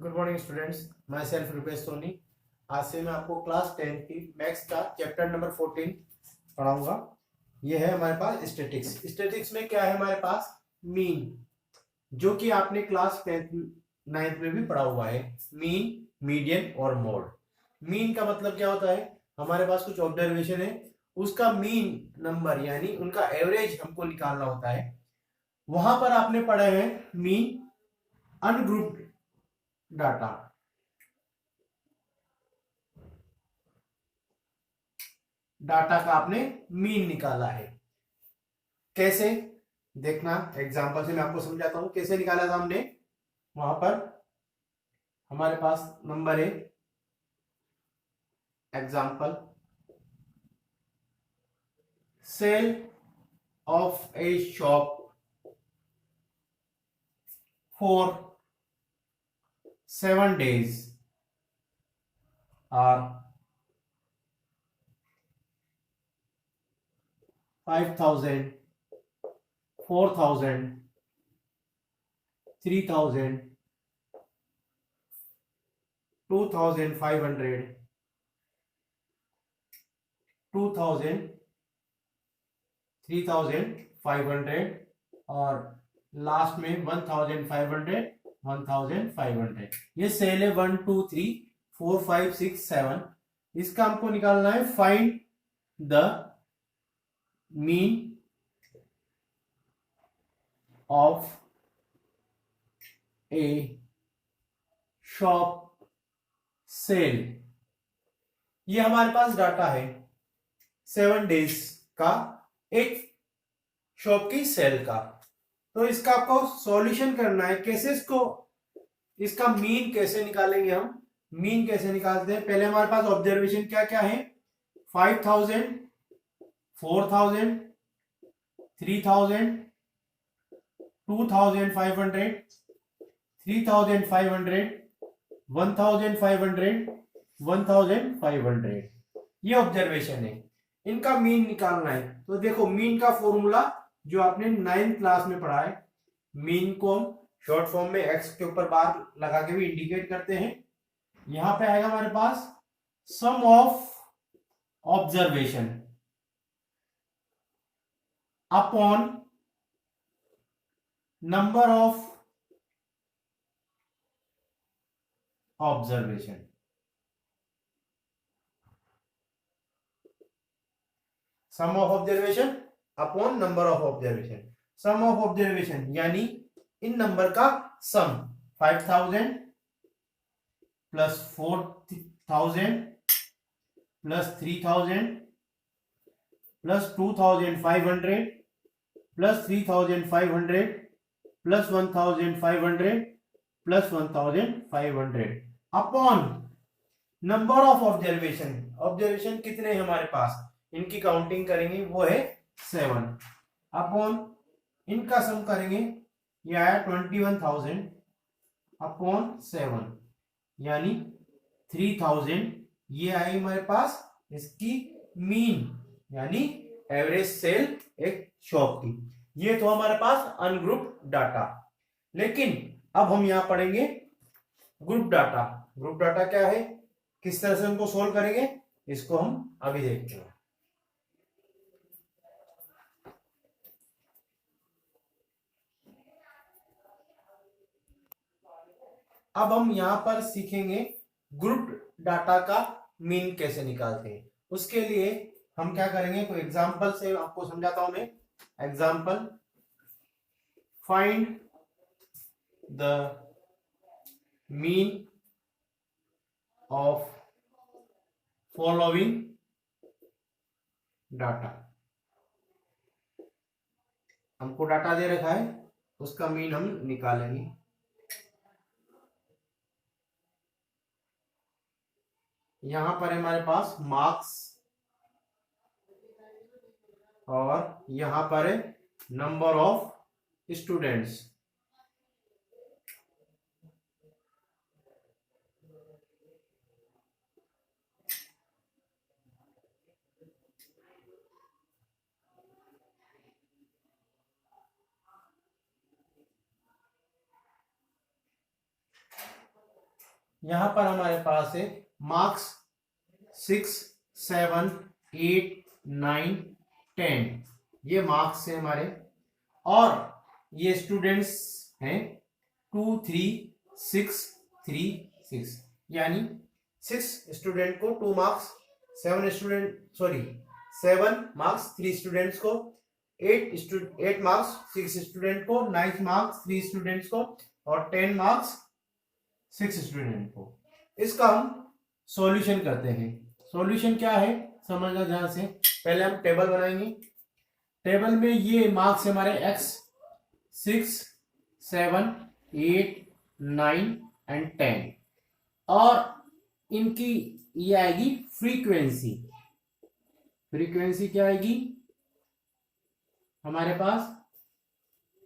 Good morning students, myself Rupesh Soni. आज से मैं आपको क्लास 10 की मैथ्स का चैप्टर नंबर 14 पढ़ाऊंगा। यह है हमारे पास स्टैटिक्स। स्टैटिक्स में क्या है हमारे पास? मीन, जो कि आपने क्लास 10th 9th में भी पढ़ा हुआ है। मीन, मीडियन और मोड। मीन का मतलब क्या होता है? हमारे पास कुछ ऑब्जर्वेशन है, उसका मीन नंबर यानी उनका एवरेज हमको निकालना होता है। वहां पर आपने पढ़े हैं मीन, अनग्रुप्ड डाटा, डाटा का आपने मीन निकाला है। कैसे देखना, एग्जांपल से मैं आपको समझाता हूं कैसे निकाला था हमने। वहां पर हमारे पास नंबर है, example, sale of a shop for 7 days are 5,000, 4,000, 3,000, 2,500, 2,000, 3,500 और लास्ट में 1,500, 1,500। ये सेल है 1 2 3 4 5 6 7। इसका हमको निकालना है find the mean of a shop sale. ये हमारे पास डाटा है 7 days का एक शॉप की सेल का। तो इसका आपको सॉल्यूशन करना है। कैसे इसको, इसका मीन कैसे निकालेंगे हम? मीन कैसे निकालते हैं? पहले हमारे पास ऑब्जर्वेशन क्या क्या है? 5,000, 4,000, 3,000, 2,500, 3,500, 1,500, 1,500। ये ऑब्जर्वेशन है, इनका मीन निकालना है। तो देखो मीन का फॉर्मूला जो आपने 9th क्लास में पढ़ा है, मीन को शॉर्ट फॉर्म में एक्स के ऊपर बार लगा के भी इंडिकेट करते हैं। यहां पे आएगा हमारे पास sum of observation upon number of observation. Sum of observation upon number of observation. Sum of observation यानी इन नंबर का sum, 5,000 plus 4,000 plus 3,000 plus 2,500 plus 3,500 plus 1,500 plus 1,500 upon number of observation. Observation कितने हैं हमारे पास, इनकी काउंटिंग करेंगे, वो है 7 अपॉन इनका सम करेंगे, ये आया 21,000 अपॉन 7 यानी 3,000। ये आई हमारे पास इसकी मीन यानी एवरेज सेल एक शॉप की। ये तो हमारे पास अनग्रुप डाटा। लेकिन अब हम यहां पढ़ेंगे ग्रुप डाटा। ग्रुप डाटा क्या है, किस तरह से हमको सोल्व करेंगे, इसको हम अभी देखते हैं। अब हम यहां पर सीखेंगे ग्रुप डाटा का मीन कैसे निकालते हैं। उसके लिए हम क्या करेंगे, कोई एग्जांपल से आपको समझाता हूं मैं। Example, find the mean of following data. हमको डाटा दे रखा है, उसका मीन हम निकालेंगे। यहां पर हमारे पास मार्क्स और यहां पर है नंबर ऑफ स्टूडेंट्स। यहां पर हमारे पास है मार्क्स 6, 7, 8, 9, 10, ये मार्क्स है हमारे। और ये स्टूडेंट्स हैं 2, 3, 6, 3, 6, यानी 6 स्टूडेंट को 2 मार्क्स, 7 मार्क्स 3 स्टूडेंट्स को, 8 मार्क्स 6 स्टूडेंट को, 9 मार्क्स 3 स्टूडेंट्स को, और 10 मार्क्स 6 स्टूडेंट को। इसका हम सॉल्यूशन करते हैं। सॉल्यूशन क्या है समझना ध्यान से। पहले हम टेबल बनाएंगे। टेबल में ये मार्क्स हमारे x 6, 7, 8, 9 एंड 10, और इनकी ये आएगी फ्रीक्वेंसी। फ्रीक्वेंसी क्या आएगी हमारे पास,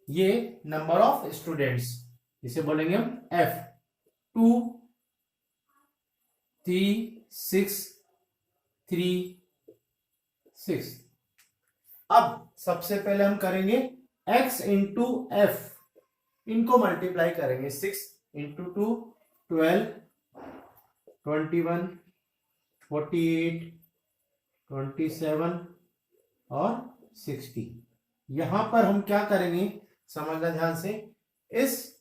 ये नंबर ऑफ स्टूडेंट्स, इसे बोलेंगे हम f। 2, 3, 6, 3, 6। अब सबसे पहले हम करेंगे x इंटू एफ, इनको मल्टीप्लाई करेंगे। 6 इंटू 2 12, 21, 48, 27 और 60। यहां पर हम क्या करेंगे समझना ध्यान से, इस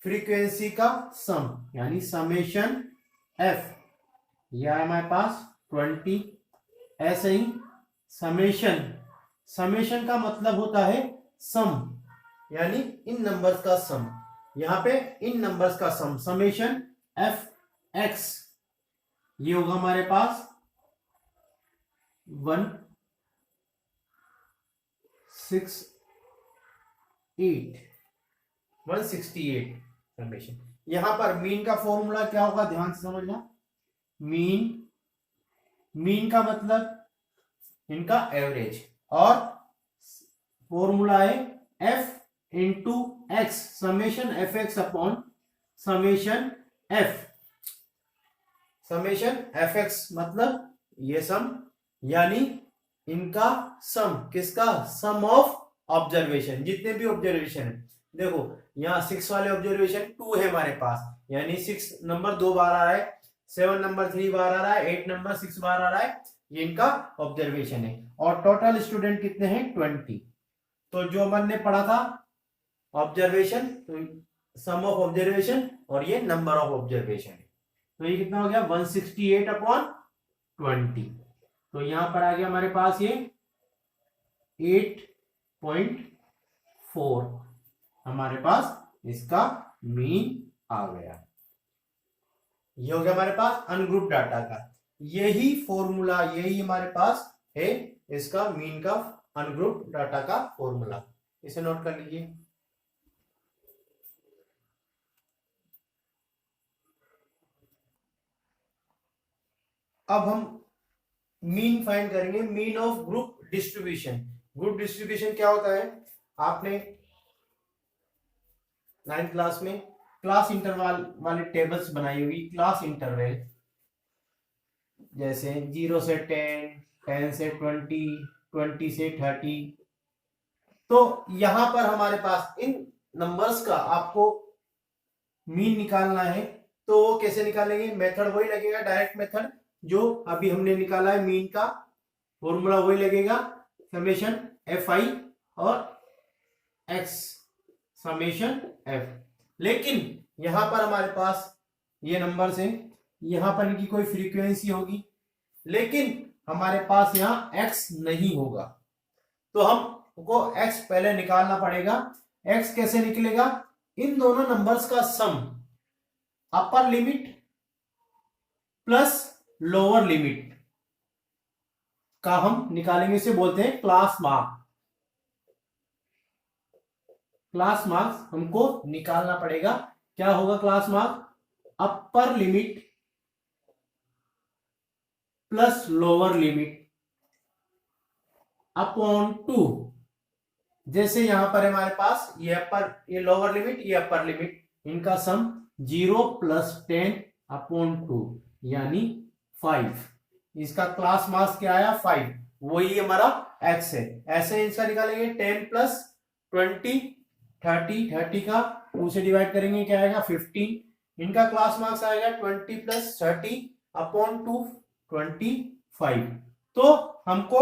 फ्रीक्वेंसी का सम यानी समेशन एफ, यह है हमारे पास 20। ऐसे ही समेशन, समेशन का मतलब होता है सम, यानी इन नंबर्स का सम। यहां पे इन नंबर्स का सम, समेशन एफ एक्स, ये होगा हमारे पास 168 समेशन। यहां पर मीन का फॉर्मूला क्या होगा ध्यान से समझना। मीन का मतलब इनका एवरेज, और फॉर्मूला है F into x, summation f x upon summation F. Summation f x मतलब ये सम, यानी इनका सम, किसका, सम ऑफ ऑब्जर्वेशन, जितने भी ऑब्जर्वेशन है। देखो यहाँ 6 वाले ऑब्जर्वेशन 2 है हमारे पास, यानी 6 नंबर 2 बार आ रहा है, 7 नंबर 3 बार आ रहा है, 8 नंबर 6 बार आ रहा है, ये इनका ऑब्जर्वेशन है। और टोटल स्टूडेंट कितने हैं 20। तो जो अपन ने पढ़ा था ऑब्जर्वेशन, तो सम ऑफ ऑब्जर्वेशन और ये नंबर ऑफ ऑब्जर्वेशन है, तो ये कितना हो गया 168 अपॉन 20। तो यहां पर आ गया हमारे पास ये 8.4 हमारे पास इसका मीन आ गया। ये हो गया हमारे पास अनग्रुप डाटा का, यही फॉर्मूला, यही हमारे पास है इसका मीन का, अनग्रुप डाटा का फॉर्मूला, इसे नोट कर लीजिए। अब हम मीन फाइंड करेंगे, mean of group distribution. Group distribution क्या होता है, आपने 9th क्लास में क्लास इंटरवल वाले टेबल्स बनाई होगी। क्लास इंटरवल जैसे 0 से 10, 10 से 20, 20 से 30। तो यहां पर हमारे पास इन नंबर्स का आपको मीन निकालना है, तो वो कैसे निकालेंगे, मेथड वही लगेगा, डायरेक्ट मेथड जो अभी हमने निकाला है, मीन का फॉर्मूला वही लगेगा, समेशन एफ आई और एक्स, समेशन एफ। लेकिन यहां पर हमारे पास ये नंबर्स हैं, यहां पर इनकी कोई फ्रीक्वेंसी होगी, लेकिन हमारे पास यहां एक्स नहीं होगा, तो हमको एक्स पहले निकालना पड़ेगा। एक्स कैसे निकलेगा, इन दोनों नंबर्स का sum, upper limit plus lower limit का हम निकालेंगे, इसे बोलते हैं क्लास मार्क। क्लास मार्क्स हमको निकालना पड़ेगा। क्या होगा क्लास मार्क, अपर limit plus lower limit upon 2। जैसे यहां पर हमारे पास ये अपर, ये लोअर लिमिट, ये अपर लिमिट, इनका सम 0 प्लस 10 अपॉन 2 यानी 5। इसका क्लास मार्क्स क्या आया 5, वही हमारा एक्स है। ऐसे इसका निकालेंगे 10 प्लस 20, 30, 30 का 2 से डिवाइड करेंगे क्या आएगा 15 इनका क्लास मार्क्स आएगा 20 प्लस 30 अपॉन 2 25। तो हमको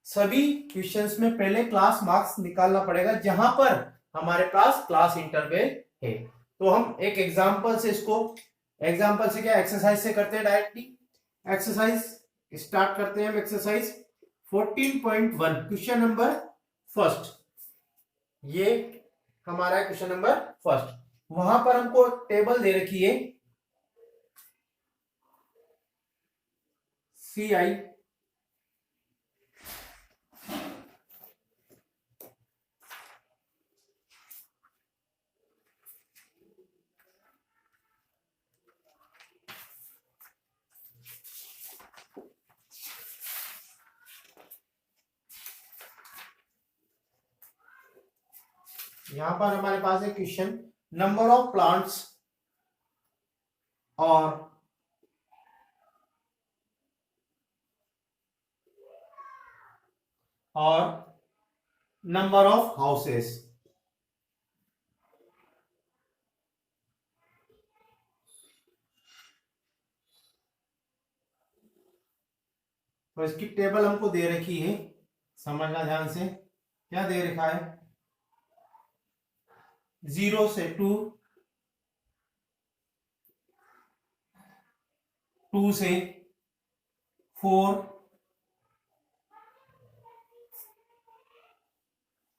सभी क्वेश्चंस में पहले क्लास मार्क्स निकालना पड़ेगा जहां पर हमारे पास क्लास इंटरवल है। तो हम एक एग्जांपल से इसको, एग्जांपल से क्या, एक्सरसाइज से करते हैं डायरेक्टली। एक्सरसाइज स्टार्ट करते हैं हम। एक्सरसाइज 14.1 क्वेश्चन नंबर फर्स्ट, ये हमारा क्वेश्चन नंबर फर्स्ट। वहां पर हमको टेबल दे रखी है CI यहां पर हमारे पास है क्वेश्चन, नंबर ऑफ प्लांट्स और नंबर ऑफ हाउसेस। तो इसकी टेबल हमको दे रखी है, समझना ध्यान से। क्या दे रखा है, 0 से 2, 2 से 4,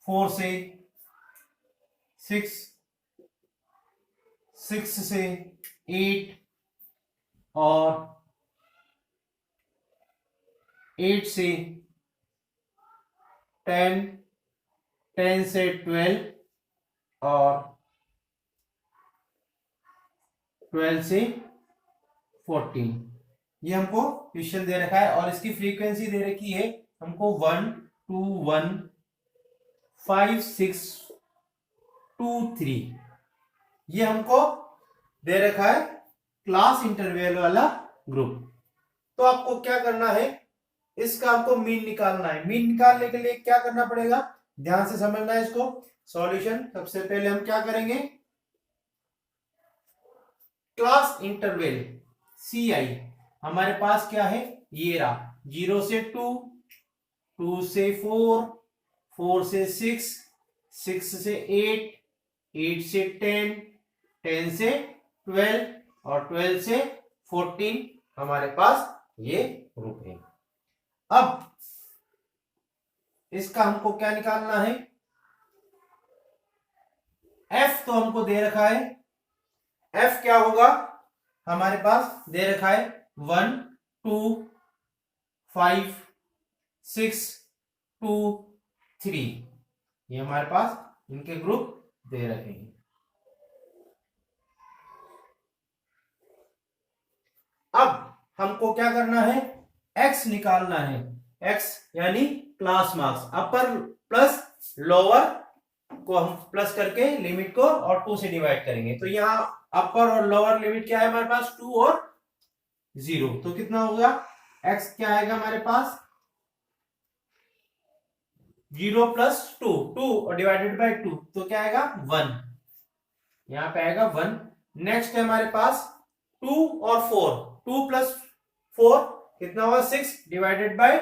4 से 6, 6 से 8 और 8 से 10, 10 से 12 और 12 से 14। ये हमको क्वेश्चन दे रखा है और इसकी फ्रीक्वेंसी दे रखी है हमको 1 2 1 5 6 2 3। ये हमको दे रखा है क्लास इंटरवल वाला ग्रुप। तो आपको क्या करना है, इसका हमको मीन निकालना है। मीन निकालने के लिए क्या करना पड़ेगा, ध्यान से समझना है इसको। सॉल्यूशन सबसे पहले हम क्या करेंगे, क्लास इंटरवल CI हमारे पास क्या है, ये रहा, 0 से 2, 2 से 4, 4 से 6, 6 से 8, 8 से 10, 10 से 12 और 12 से 14 हमारे पास ये ग्रुप है। अब इसका हमको क्या निकालना है, F तो हमको दे रखा है। F क्या होगा, हमारे पास दे रखा है 1 2 5 6 2 3। ये हमारे पास इनके ग्रुप दे रखे हैं। अब हमको क्या करना है, X निकालना है। X यानी क्लास मार्क्स, अपर प्लस लोअर को हम प्लस करके लिमिट को और 2 से डिवाइड करेंगे। तो यहाँ अपर और लोअर लिमिट क्या है हमारे पास, 2 और 0। तो कितना होगा, X क्या आएगा हमारे पास, 0 प्लस 2, 2 और डिवाइडेड बाय 2, तो क्या आएगा 1, यहां पे आएगा 1। नेक्स्ट है हमारे पास 2 और 4, 2 प्लस 4 कितना होगा, 6 डिवाइडेड बाय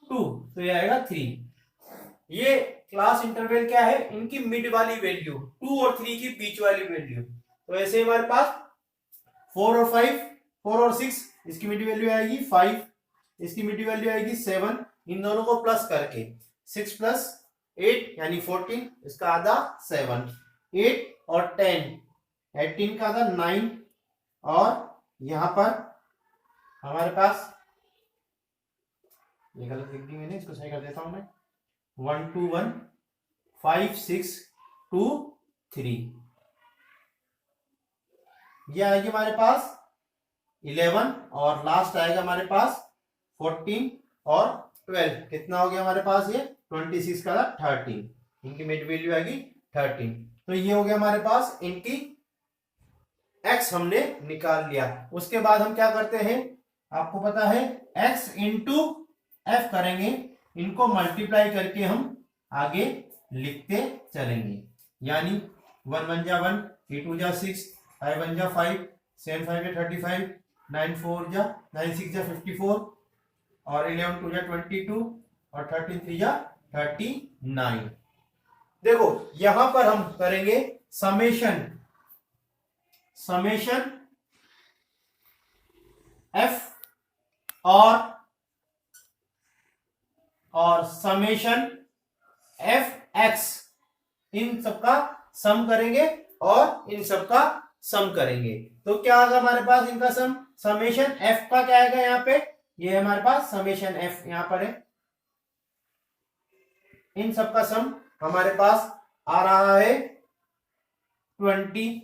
2, तो ये आएगा 3। ये क्लास इंटरवल क्या है, इनकी मिड वाली वैल्यू, 2 और 3 की बीच वाली वैल्यू। तो ऐसे हमारे पास 4 और 5, 4 और 6, इसकी मिड वैल्यू आएगी 5, इसकी मिड वैल्यू आएगी 7। इन दोनों को प्लस करके 6 प्लस 8 यानी 14, इसका आधा 7, 8 और 10, 18 का आधा 9। और यहां पर हमारे पास, ये गलत लिख दी मैंने, इसको सही कर देता हूं मैं, 1 2 1 5 6 2 3। ये आएगी हमारे पास 11 और लास्ट आएगा हमारे पास 14 और 12। कितना हो गया हमारे पास, ये 26 का 13, इनकी मिड वैल्यू आएगी 13। तो ये हो गया हमारे पास इनकी x हमने निकाल लिया। उसके बाद हम क्या करते हैं, आपको पता है x इंटू एफ करेंगे, इनको मल्टीप्लाई करके हम आगे लिखते चलेंगे। यानी 1 1 जा 1, 3 2 जा 6, 5 1 जा 5, 7 5 जा 35, 9 4 जा 9 6 जा 54 और 11 2 जा 22 और 13 3 जा 39। देखो यहां पर हम करेंगे समेशन एफ और समेशन एफ एक्स, इन सबका सम करेंगे और इन सबका सम करेंगे। तो क्या आएगा हमारे पास इनका सम? समेशन एफ का क्या आएगा यहाँ पे? ये हमारे पास समेशन एफ यहां पर है, इन सबका सम हमारे पास आ रहा है 20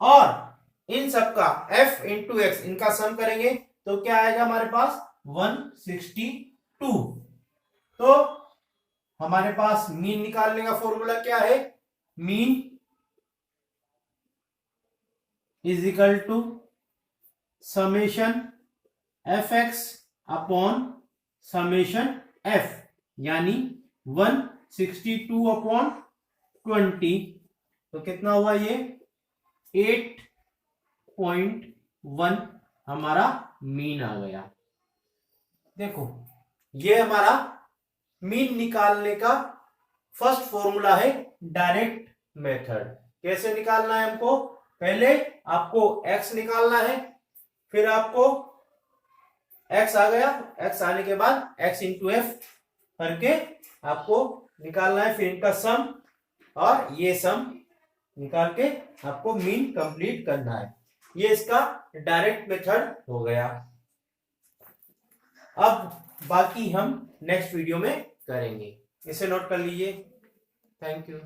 और इन सबका f इंटू एक्स इनका सम करेंगे तो क्या आएगा हमारे पास? 162। तो हमारे पास मीन निकालने का फॉर्मूला क्या है? Mean is equal to summation f x upon summation f, यानी 162 अपॉन 20। तो कितना हुआ ये? 8.1 हमारा मीन आ गया। देखो ये हमारा मीन निकालने का फर्स्ट फॉर्मूला है डायरेक्ट मेथड। कैसे निकालना है हमको? पहले आपको x निकालना है, फिर आपको x आ गया, x आने के बाद x इंटू एफ करके आपको निकालना है, फिर इनका सम और ये सम निकाल के आपको मीन कंप्लीट करना है। ये इसका डायरेक्ट मेथड हो गया। अब बाकी हम नेक्स्ट वीडियो में करेंगे, इसे नोट कर लीजिए। Thank you.